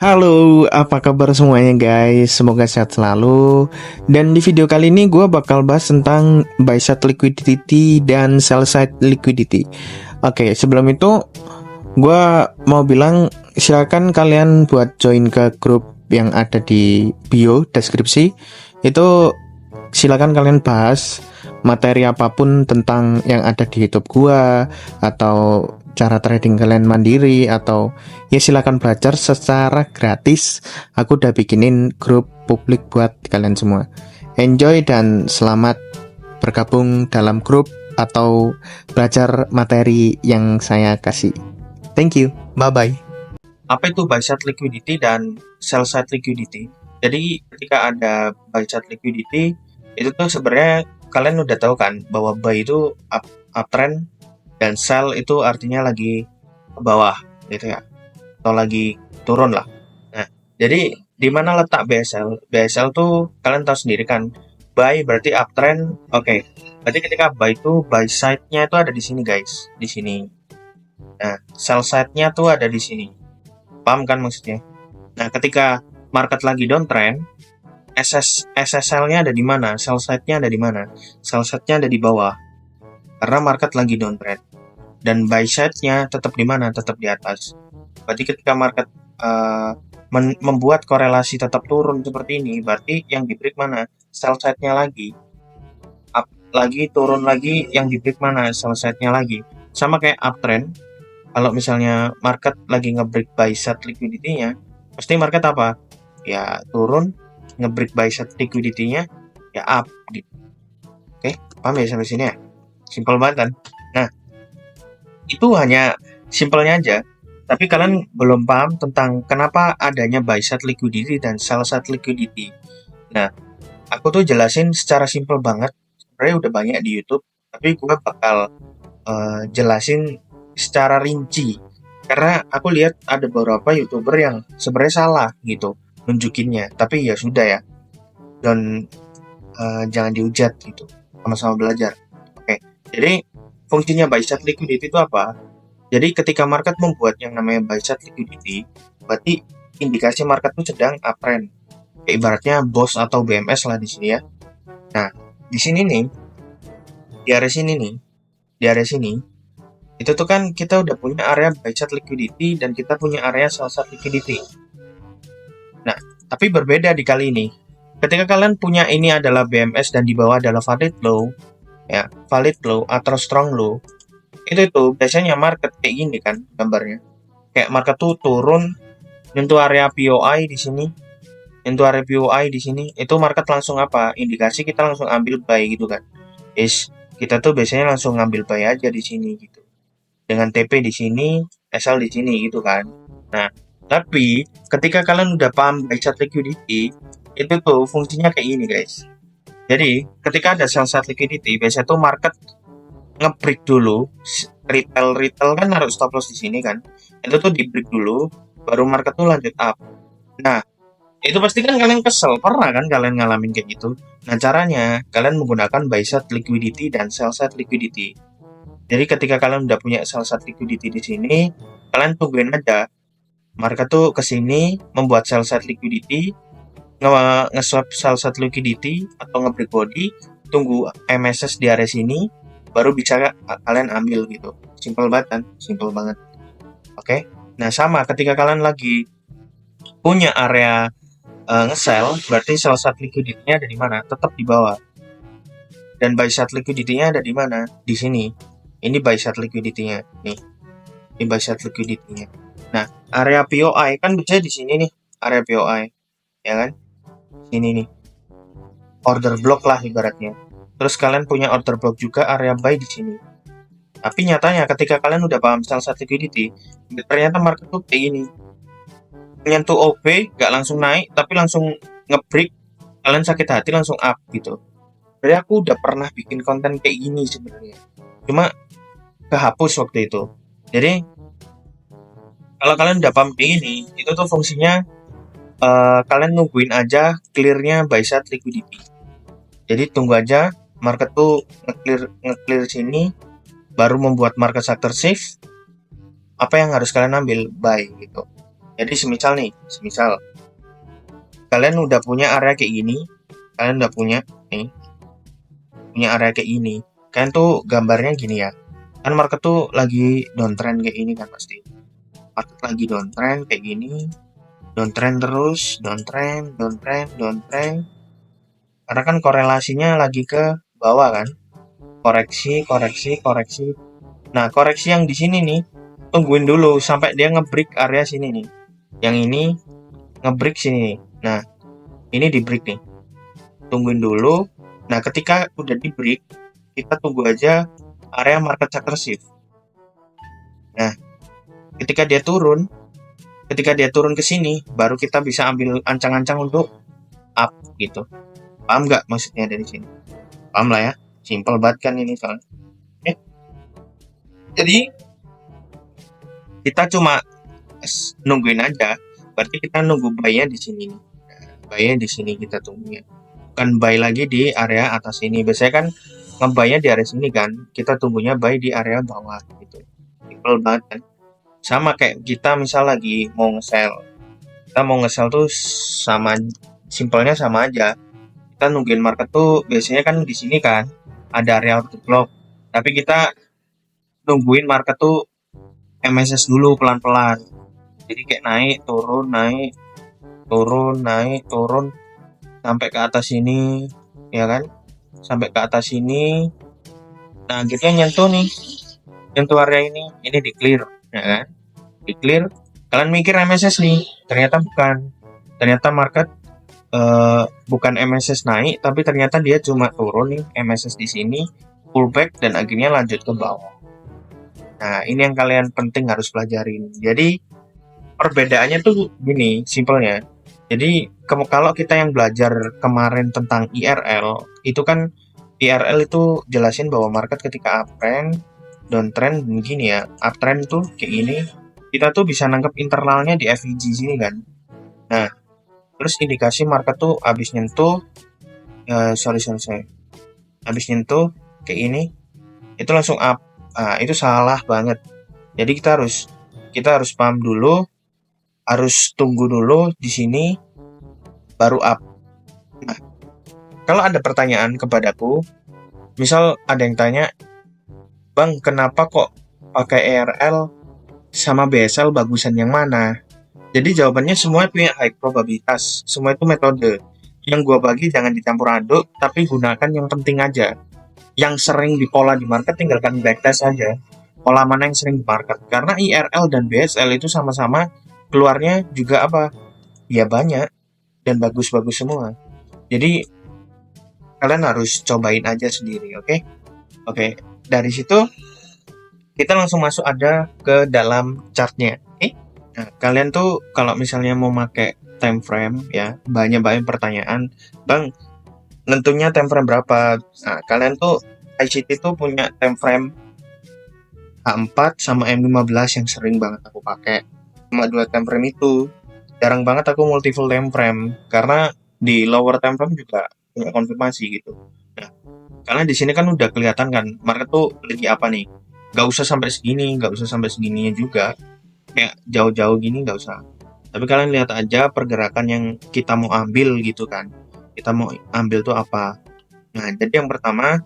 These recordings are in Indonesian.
Halo, apa kabar semuanya guys? Semoga sehat selalu. Dan di video kali ini gue bakal bahas tentang buy side liquidity dan sell side liquidity. Oke, sebelum itu gue mau bilang silakan kalian buat join ke grup yang ada di bio deskripsi. Itu silakan kalian bahas materi apapun tentang yang ada di YouTube gua atau cara trading kalian mandiri atau ya silakan belajar secara gratis. Aku udah bikinin grup publik buat kalian semua. Enjoy dan selamat bergabung dalam grup atau belajar materi yang saya kasih. Thank you. Bye bye. Apa itu buy side liquidity dan sell side liquidity? Jadi ketika ada buy side liquidity itu tuh sebenarnya kalian udah tahu kan bahwa buy itu uptrend dan sell itu artinya lagi ke bawah gitu ya atau lagi turun lah. Nah, jadi di mana letak BSL? BSL tuh kalian tahu sendiri kan. Buy berarti uptrend. Oke. Berarti ketika buy itu buy side-nya itu ada di sini guys, di sini. Nah, sell side-nya tuh ada di sini. Paham kan maksudnya? Nah, ketika market lagi downtrend, SSL-nya ada di mana? Sell side-nya ada di mana? Sell side-nya ada di bawah. Karena market lagi downtrend. Dan buy side-nya tetap di mana? Tetap di atas. Berarti ketika market membuat korelasi tetap turun seperti ini, berarti yang di break mana? Sell side-nya lagi. Up lagi, turun lagi, yang di break mana? Sell side-nya lagi. Sama kayak uptrend, kalau misalnya market lagi nge-break buy side liquidity-nya, pasti market apa? Ya turun, nge-break buy side liquidity-nya, ya up gitu. Oke, paham ya sampai sini ya? Simple banget kan? Nah, itu hanya simpelnya aja. Tapi kalian belum paham tentang kenapa adanya buy side liquidity dan sell side liquidity. Nah, aku tuh jelasin secara simple banget. Sebenarnya udah banyak di YouTube, tapi gue bakal jelasin secara rinci karena aku lihat ada beberapa YouTuber yang sebenarnya salah gitu nunjukinnya, tapi ya sudah ya, dan jangan dihujat gitu, sama-sama belajar. Oke, jadi fungsinya buy side liquidity itu apa? Jadi ketika market membuat yang namanya buy side liquidity, berarti indikasi market itu sedang uptrend. Kayak ibaratnya BOS atau BMS lah di sini ya. Nah, di sini nih, di area sini nih, di area sini itu tuh kan kita udah punya area buy side liquidity dan kita punya area sell side liquidity. Nah, tapi berbeda di kali ini. Ketika kalian punya ini adalah BMS dan di bawah adalah valid low, ya, valid low atau strong low, itu tuh biasanya market kayak gini kan gambarnya. Kayak market tuh turun nyentuh area POI di sini, nyentuh area POI di sini, itu market langsung apa? Indikasi kita langsung ambil buy gitu kan. Kita tuh biasanya langsung ngambil buy aja di sini gitu. Dengan TP di sini, SL di sini gitu kan. Nah, tapi ketika kalian udah paham buy side liquidity, itu tuh fungsinya kayak gini guys. Jadi, ketika ada sell side liquidity, biasanya tuh market nge-break dulu, retail kan naruh stop loss di sini kan. Itu tuh di-break dulu, baru market tuh lanjut up. Nah, itu pasti kan kalian kesel, pernah kan kalian ngalamin kayak gitu. Nah, caranya kalian menggunakan buy side liquidity dan sell side liquidity. Jadi ketika kalian udah punya sell side liquidity di sini, kalian tungguin aja market tuh ke sini membuat sell side liquidity, nge-swap sell side liquidity atau nge-break body, tunggu MSS di area sini, baru bisa kalian ambil gitu. Simple banget kan? Simple banget. Oke. Nah, sama ketika kalian lagi punya area nge-sell, berarti sell side liquidity-nya ada di mana? Tetap di bawah. Dan buy side liquidity-nya ada di mana? Di sini. Ini buy side liquidity-nya. Nih. Ini buy side liquidity-nya. Nah, area POI kan bisa di sini nih, area POI. Ya kan? Sini nih. Order block lah ibaratnya. Terus kalian punya order block juga area buy di sini. Tapi nyatanya ketika kalian udah paham sell side liquidity, ternyata market tuh kayak gini. Menyentuh OP, nggak langsung naik, tapi langsung nge-break, kalian sakit hati langsung up gitu. Jadi aku udah pernah bikin konten kayak gini sebenarnya. Cuma kehapus waktu itu. Jadi kalau kalian udah paham kayak gini, itu tuh fungsinya kalian nungguin aja clearnya buy side liquidity. Jadi tunggu aja market tuh nge-clear sini, baru membuat market sector safe. Apa yang harus kalian ambil? Buy gitu. Jadi semisal nih, semisal kalian udah punya area kayak gini, kalian udah punya nih, punya area kayak gini. Kalian tuh gambarnya gini ya. Kan market tuh lagi downtrend kayak gini kan pasti. Market lagi downtrend kayak gini, downtrend terus, downtrend, downtrend, downtrend. Karena kan korelasinya lagi ke bawah kan. Koreksi, koreksi, koreksi. Nah, koreksi yang di sini nih, tungguin dulu sampai dia nge-break area sini nih. Yang ini nge-break sini nih. Nah, ini di break nih. Tungguin dulu. Nah, ketika udah di break, kita tunggu aja area market subversive. Nah, ketika dia turun ke sini, baru kita bisa ambil ancang-ancang untuk up gitu. Paham nggak maksudnya dari sini? Paham lah ya. Simple banget kan ini soalnya. Jadi kita cuma nungguin aja. Berarti kita nunggu buy-nya di sini nih. Buy-nya di sini kita tungguin. Bukan buy lagi di area atas ini. Biasanya kan nge-buy-nya di area sini kan. Kita tunggunya buy di area bawah gitu. Simple banget kan. Sama kayak kita misal lagi mau nge-sell. Kita mau nge-sell tuh sama simpelnya sama aja. Kita nungguin market tuh biasanya kan di sini kan ada area order block. Tapi kita nungguin market tuh MSS dulu pelan-pelan. Jadi kayak naik, turun, naik, turun, naik, turun sampai ke atas sini, ya kan? Sampai ke atas sini. Nah, kita nyentuh nih. Nyentuh area ini di clear, ya kan? Di clear. Kalian mikir MSS nih, ternyata bukan. Ternyata market bukan MSS naik, tapi ternyata dia cuma turun nih, MSS di sini, pullback dan akhirnya lanjut ke bawah. Nah, ini yang kalian penting harus pelajarin. Jadi perbedaannya tuh gini, simpelnya. Jadi kalau kita yang belajar kemarin tentang IRL, itu kan IRL itu jelasin bahwa market ketika uptrend, downtrend begini ya. Uptrend tuh kayak gini, kita tuh bisa nangkep internalnya di FEG sini kan. Nah, terus indikasi market tuh habis nyentuh, habis nyentuh kayak ini, itu langsung up. Nah, itu salah banget. Jadi kita harus paham dulu, harus tunggu dulu di sini baru up. Nah, kalau ada pertanyaan kepadaku, misal ada yang tanya, "Bang, kenapa kok pakai ERL sama BSL bagusan yang mana?" Jadi jawabannya semua punya high probabilitas, semua itu metode. Yang gua bagi jangan dicampur aduk, tapi gunakan yang penting aja. Yang sering dipola di market tinggalkan backtest aja. Pola mana yang sering di market. Karena IRL dan BSL itu sama-sama keluarnya juga apa? Ya banyak dan bagus-bagus semua. Jadi kalian harus cobain aja sendiri, oke? Oke, dari situ kita langsung masuk ada ke dalam chartnya, oke? Nah, kalian tuh kalau misalnya mau pakai time frame ya, banyak pertanyaan, Bang, nentunya time frame berapa? Nah, kalian tuh ICT tuh punya time frame H4 sama M15 yang sering banget aku pakai. Cuma dua time frame itu. Jarang banget aku multiple time frame karena di lower time frame juga punya konfirmasi gitu. Nah, karena di sini kan udah kelihatan kan market tuh lagi apa nih. Gak usah sampai segini, gak usah sampai segininya juga. Kayak jauh-jauh gini gak usah. Tapi kalian lihat aja pergerakan yang kita mau ambil gitu kan. Kita mau ambil tuh apa. Nah, jadi yang pertama,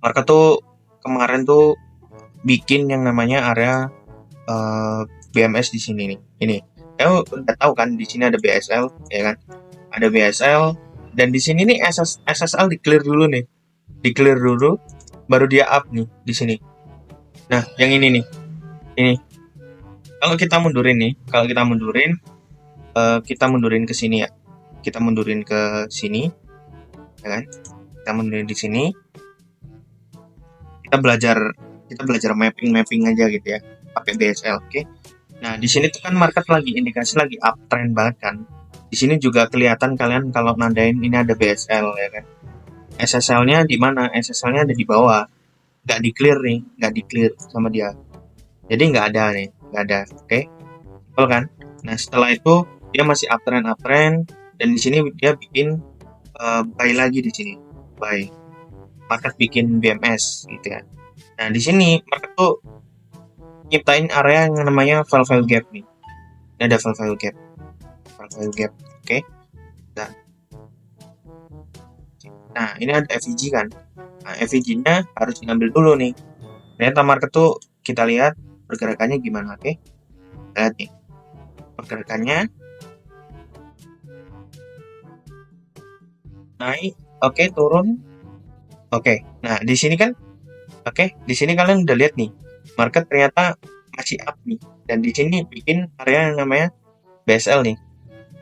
market tuh kemarin tuh bikin yang namanya area BMS di sini nih. Ini. Kamu udah tahu kan di sini ada BSL, ya kan? Ada BSL dan di sini nih SSL di clear dulu nih. Di clear dulu baru dia up nih di sini. Nah, yang ini nih. Ini. Kalau kita mundurin nih, kita mundurin ke sini ya. Kita mundurin ke sini. Ya kan? Kita mundurin di sini. Kita belajar mapping aja gitu ya. Pakai BSL, oke? Nah, di sini tuh kan market lagi indikasi lagi uptrend banget kan. Di sini juga kelihatan kalian kalau nandain ini ada BSL ya kan. SSL-nya di mana? SSL-nya ada di bawah. Nggak di clear nih, nggak di clear sama dia. Jadi nggak ada nih, nggak ada. Oke, betul kan? Nah, setelah itu dia masih uptrend dan di sini dia bikin buy lagi di sini, buy. Market bikin BMS gitu ya. Nah, di sini market tuh nyiptain area yang namanya value gap nih. Ini ada value gap. Oke. Nah, ini ada FVG kan. Nah, FVG-nya harus diambil dulu nih. Ternyata market tuh kita lihat pergerakannya gimana, oke? Lihat nih. Pergerakannya naik, oke, turun. Oke. Nah, di sini kan di sini kalian udah lihat nih. Market ternyata masih up nih. Dan di sini bikin area yang namanya BSL nih.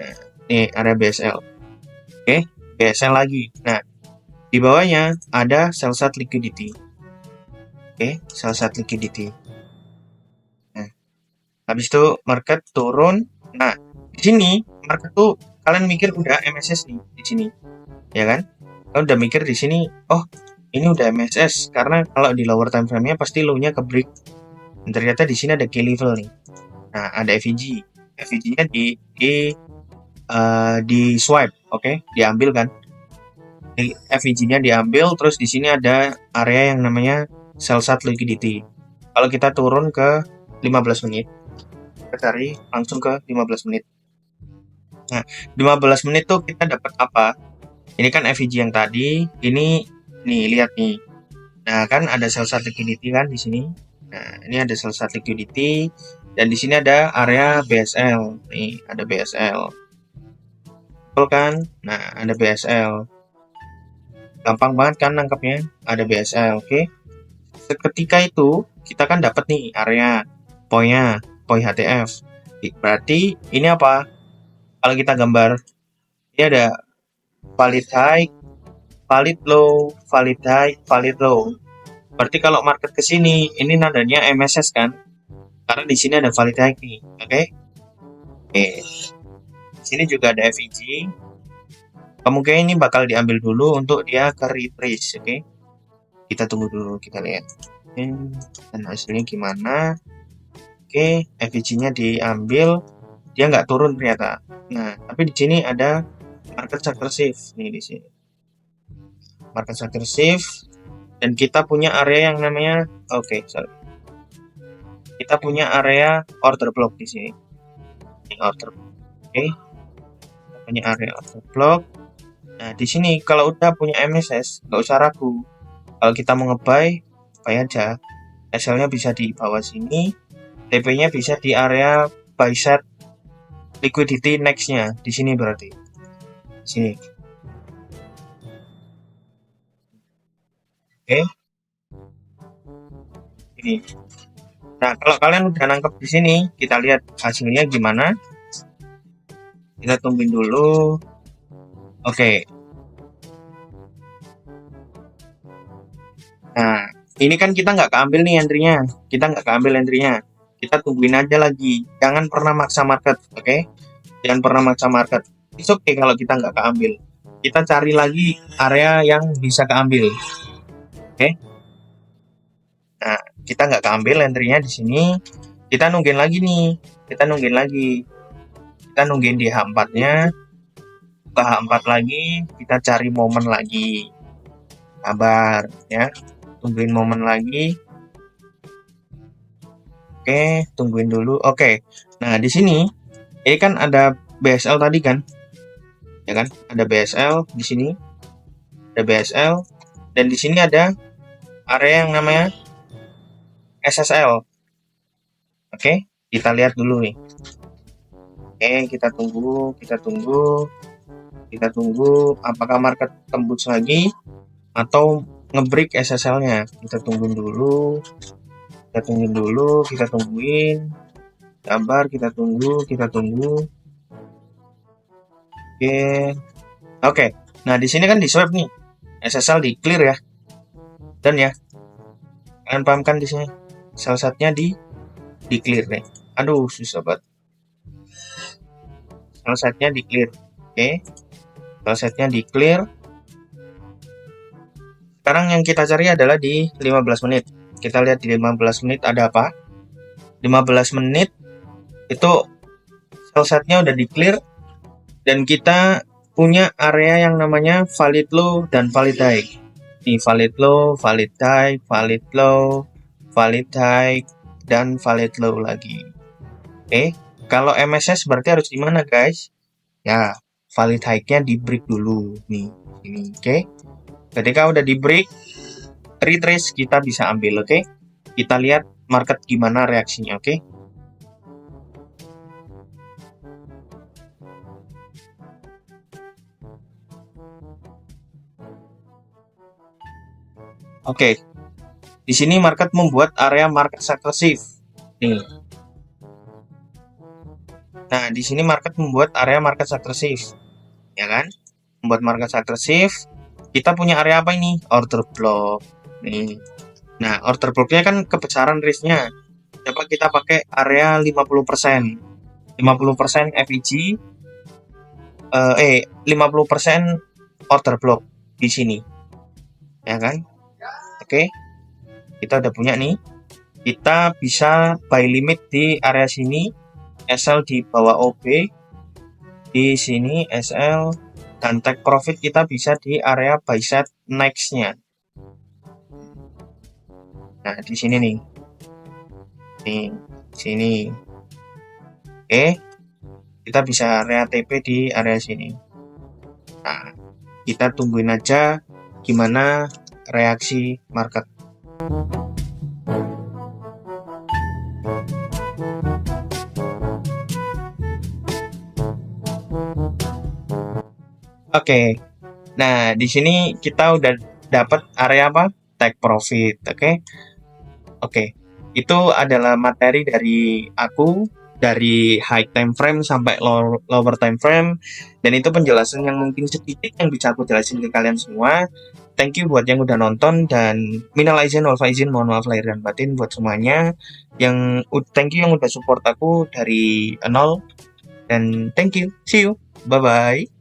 Nah, ini area BSL. Oke, BSL lagi. Nah, di bawahnya ada sell side liquidity. Oke, sell side liquidity. Nah, habis itu market turun. Nah, di sini market tuh kalian mikir udah MSS nih di sini. Ya kan? Kalian udah mikir di sini, oh, ini udah MSS karena kalau di lower time frame-nya pasti low-nya ke break. Dan ternyata di sini ada key level nih. Nah, ada FVG. FVG-nya di swipe, oke? Diambil kan? FVG-nya diambil, terus di sini ada area yang namanya sell side liquidity. Kalau kita turun ke 15 menit, kita cari langsung ke 15 menit. Nah, 15 menit tuh kita dapat apa? Ini kan FVG yang tadi, ini nih lihat nih. Nah, kan ada sell side liquidity kan di sini. Nah, ini ada sell side liquidity dan di sini ada area BSL. Nih, ada BSL. Betul kan? Nah, ada BSL. Gampang banget kan nangkapnya? Ada BSL, oke? Seketika itu kita kan dapat nih area poinnya, poin HTF. Berarti ini apa? Kalau kita gambar, ini ada valid high, valid low, valid high, valid low. Berarti kalau market ke sini, ini nadanya MSS kan? Karena di sini ada valid high nih, oke? Oke. Di sini juga ada FVG. Kemungkinan ini bakal diambil dulu untuk dia ke retrace, oke? Kita tunggu dulu, kita lihat. Dan hasilnya gimana? Oke, FVG-nya diambil, dia nggak turun ternyata. Nah, tapi di sini ada market sector shift nih di sini. Market sector shift dan kita punya area yang namanya kita punya area order block di sini. Ini order. Oke. Kita punya area order block. Nah, di sini kalau udah punya MSS, nggak usah ragu. Kalau kita mau nge-buy, buy aja. SL-nya bisa di bawah sini, TP-nya bisa di area buy side liquidity next-nya. Di sini berarti. Di sini. Oke. Ini. Nah, kalau kalian udah nangkep di sini, kita lihat hasilnya gimana. Kita tungguin dulu. Oke. Nah, ini kan kita nggak keambil nih entry-nya. Kita tungguin aja lagi. Jangan pernah maksa market, oke? Jangan pernah maksa market. It's okay kalau kita nggak keambil. Kita cari lagi area yang bisa keambil. Oke? Nah, kita nggak keambil entry-nya di sini. Kita nungguin lagi nih. Kita nungguin di H4-nya. Ke H4 lagi, kita cari momen lagi. Sabar, ya. Tungguin momen lagi. Oke, tungguin dulu. Oke. Nah, di sini ini kan ada BSL tadi kan? Ya kan? Ada BSL di sini. Ada BSL dan di sini ada area yang namanya SSL. Oke, kita lihat dulu nih. Oke, kita tunggu apakah market tembus lagi atau ngebreak SSL-nya. Kita tungguin dulu. Kita tungguin. Sabar, kita tunggu. Oke. Nah, di sini kan di swipe nih. SSL di clear ya. Dan ya. Kalian paham kan di sini? Salah satunya di clear nih. Aduh, susah banget. Salah satunya di clear. Oke. Salah satunya di clear. Sekarang yang kita cari adalah di 15 menit. Kita lihat di 15 menit ada apa. 15 menit itu sell side-nya udah di clear dan kita punya area yang namanya valid low dan valid high. Ini valid low, valid high, valid low, valid high, dan valid low lagi. Oke. Kalau MSS berarti harus gimana guys? Ya, valid high-nya di break dulu nih, ini, oke. Ketika udah di break, retrace kita bisa ambil, oke. Kita lihat market gimana reaksinya, oke. Oke, di sini market membuat area market agresif. Nih. Nah, di sini market membuat area market agresif. Ya kan? Membuat market agresif. Kita punya area apa ini? Order block. Nih. Nah, order blocknya kan kebesaran risknya. Coba kita pakai area 50%. 50% FEG 50% order block di sini. Ya kan? Oke. Kita udah punya nih. Kita bisa buy limit di area sini, SL di bawah OB, di sini SL, dan take profit kita bisa di area buy set next-nya. Nah, di sini nih. Nih, sini. Oke. Kita bisa area TP di area sini. Nah, kita tungguin aja gimana reaksi market. Oke. Nah, di sini kita udah dapat area apa? Take profit, oke? Oke. Itu adalah materi dari aku dari high time frame sampai lower time frame, dan itu penjelasan yang mungkin sedikit yang bisa aku jelasin ke kalian semua. Thank you buat yang udah nonton, dan minal aizin wal faizin, mohon maaf lahir dan batin buat semuanya. Thank you yang udah support aku dari nol, dan thank you. See you. Bye bye.